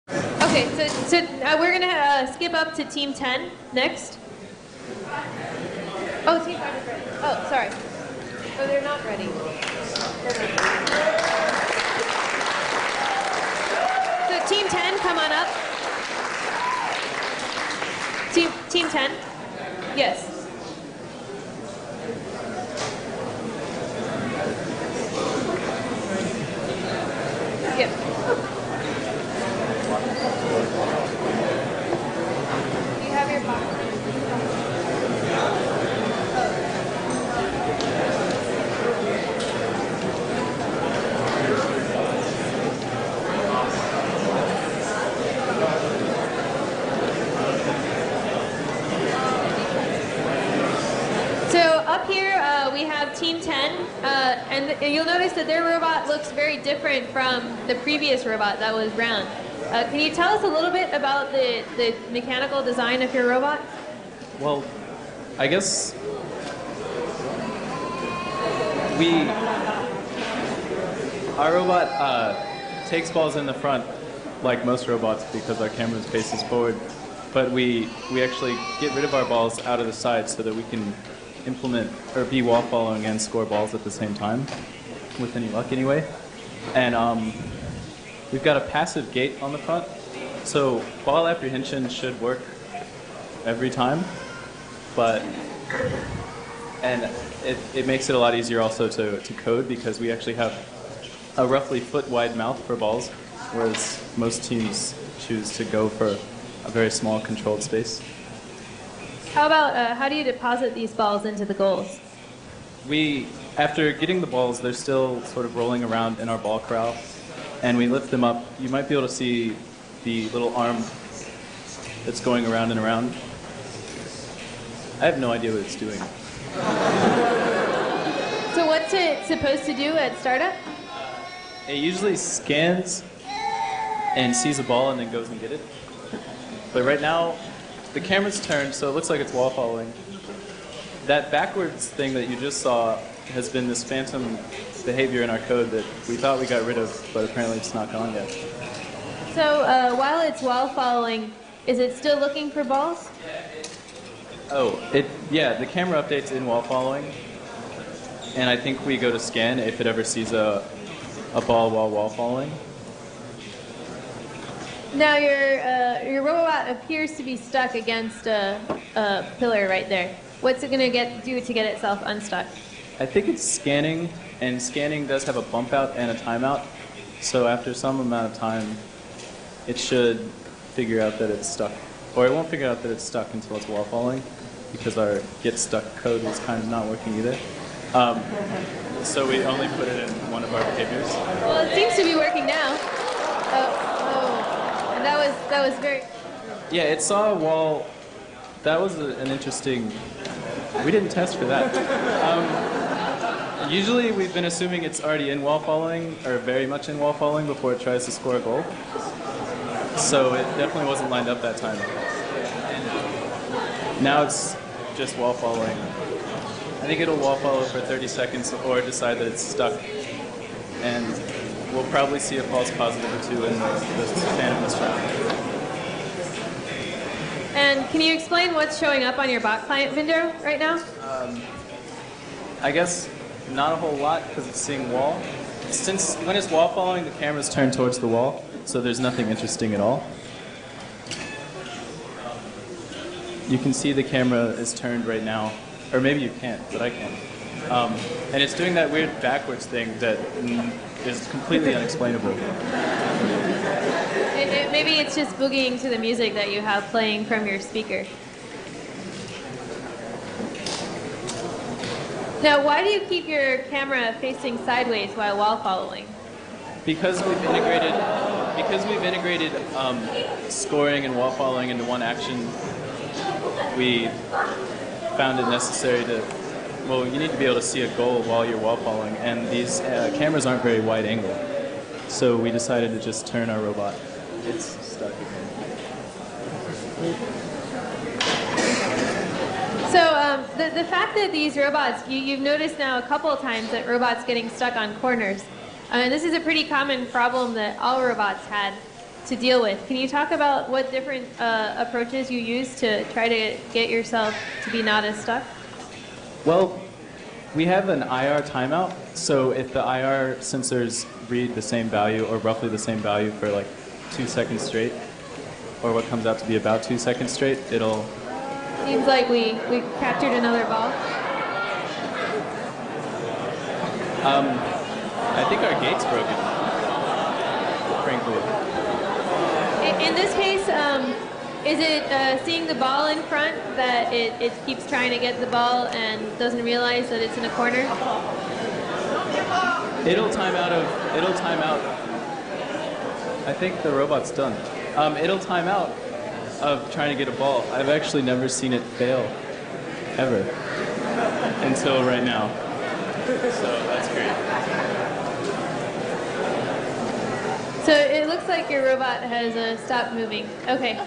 Okay, so we're gonna skip up to Team 10 next. Oh, Team 5 is ready. Oh, sorry. Oh, they're not ready. So Team 10, come on up. Team 10. Yes. Yep. You have your box. So up here we have Team 10, and you'll notice that their robot looks very different from the previous robot that was round. Can you tell us a little bit about the mechanical design of your robot? Well, I guess our robot takes balls in the front like most robots because our camera faces forward, but we actually get rid of our balls out of the side so that we can implement or be wall following and score balls at the same time, with any luck anyway. And we've got a passive gate on the front, so ball apprehension should work every time, and it makes it a lot easier also to code because we actually have a roughly foot-wide mouth for balls, whereas most teams choose to go for a very small controlled space. How about, how do you deposit these balls into the goals? After getting the balls, they're still sort of rolling around in our ball corral, and we lift them up. You might be able to see the little arm that's going around and around. I have no idea what it's doing. So what's it supposed to do at startup? It usually scans and sees a ball and then goes and get it. But right now, the camera's turned, so it looks like it's wall following. That backwards thing that you just saw has been this phantom behavior in our code that we thought we got rid of, but apparently it's not gone yet. So while it's wall following, is it still looking for balls? Oh, yeah, the camera updates in wall following, and I think we go to scan if it ever sees a ball while wall following. Now your robot appears to be stuck against a pillar right there. What's it going to do to get itself unstuck? I think it's scanning, and scanning does have a bump out and a timeout. So after some amount of time, it should figure out that it's stuck. Or it won't figure out that it's stuck until it's wall following, because our get stuck code was kind of not working either. So we only put it in one of our behaviors. Well, it seems to be working now. And that was very... Yeah, it saw a wall. That was an interesting... We didn't test for that. Usually we've been assuming it's already in wall following, or very much in wall following, before it tries to score a goal. So it definitely wasn't lined up that time. Now it's just wall following. I think it'll wall follow for 30 seconds or decide that it's stuck. And we'll probably see a false positive or two in the span of this round. And can you explain what's showing up on your bot client window right now? I guess not a whole lot because it's seeing wall. When it's wall following, the camera's turned towards the wall, so there's nothing interesting at all. You can see the camera is turned right now, or maybe you can't, but I can. And it's doing that weird backwards thing that is completely unexplainable. Maybe it's just boogieing to the music that you have playing from your speaker. Now, why do you keep your camera facing sideways while wall following? Because we've integrated scoring and wall following into one action, we found it necessary to, well, you need to be able to see a goal while you're wall following, and these cameras aren't very wide angle. So we decided to just turn our robot. It's stuck again. So the fact that these robots, you've noticed now a couple of times that robots getting stuck on corners. This is a pretty common problem that all robots had. to deal with. Can you talk about what different approaches you use to try to get yourself to be not as stuck? Well, we have an IR timeout, so if the IR sensors read the same value or roughly the same value for like 2 seconds straight, or what comes out to be about 2 seconds straight, it'll... Seems like we captured another ball. I think our gate's broken, frankly. In this case, is it seeing the ball in front that it keeps trying to get the ball and doesn't realize that it's in a corner? It'll time out. I think the robot's done. It'll time out of trying to get a ball. I've actually never seen it fail, ever, until right now. So that's great. So it looks like your robot has stopped moving. Okay.